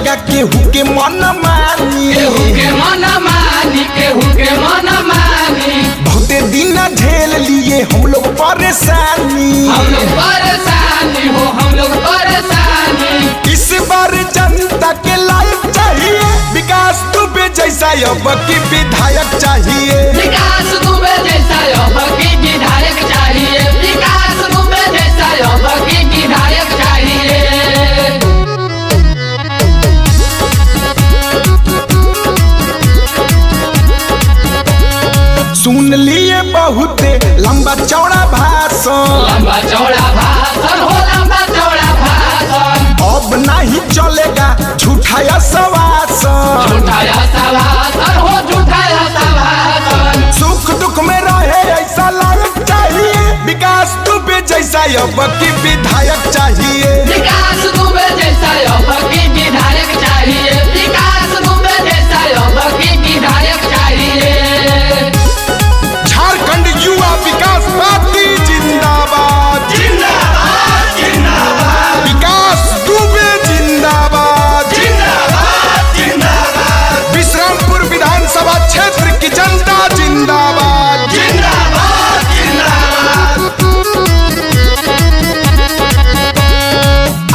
चलेगा केहू के मन मानी, केहू के मन मानी, केहू के मन मानी। बहुते दिन झेल लिए हम लोग परेशानी, हम लोग परेशानी हो, हम लोग परेशानी। इस बार जनता के लायक चाहिए विकास दुबे जैसा अब की विधायक चाहिए, विकास दुबे जैसा अब की विधायक चाहिए, विकास दुबे जैसा अब की विधायक चाहिए। सुन लिए बहुते लंबा चौड़ा भाषण, लंबा चौड़ा भाषण हो, लंबा चौड़ा भाषण। अब नहीं चलेगा झूठा सवासन, झूठा सवासन हो, झूठा सवासन। सुख दुख में रहे ऐसा लायक चाहिए विकास दुबे जैसा अब की विधायक चाहिए, विकास दुबे जैसा अब की विधायक चाहिए, विकास दुबे जैसा अब की विधायक चाहिए। झारखंड युवा विकास पार्टी जिंदाबाद, जिंदाबाद जिंदाबाद, विकास दुबे जिंदाबाद, जिंदाबाद जिंदाबाद, विश्रामपुर विधानसभा क्षेत्र की जनता जिंदाबाद, जिंदाबाद जिंदाबाद।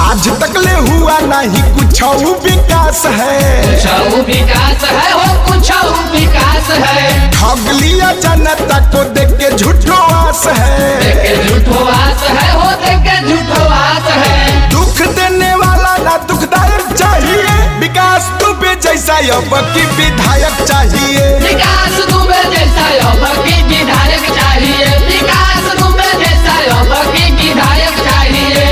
आज तक ले हुआ नहीं कुछ विकास है, कुछ विकास है हो, कुछ विकास है। ठग लिया जनता को देख के झूठो आस है, देख के झूठो आस है हो, देख के झूठो आस है। दुख देने वाला ना दुखदायक चाहिए विकास दुबे जैसा अब की विधायक चाहिए, विकास दुबे जैसा अब की विधायक चाहिए, विकास दुबे जैसा अब की विधायक चाहिए।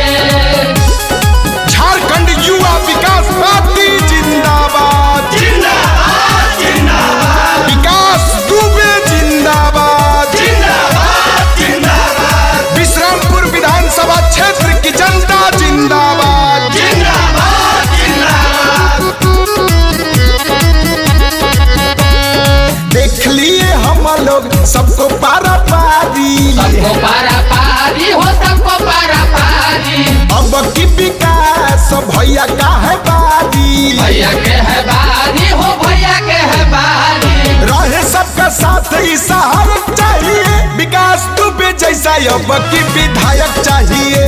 झारखंड युवा विकास पार्टी जिंदाबाद, जिंदाबाद जिंदाबाद, विकास दुबे जिंदाबाद, जिंदाबाद जिंदाबाद, विश्रामपुर विधानसभा क्षेत्र की जनता जिंदाबाद, जिंदाबाद जिंदाबाद। देख लिए हम लोग सबको पारा पारी, सबको पारा पारी हो, सबको पारा पारी। अब की विकास भैया का है बारी, भैया के है बारी हो, भैया के है बारी। रहे सबका साथ ही सहायक चाहिए विकास दुबे जैसा अब की विधायक चाहिए,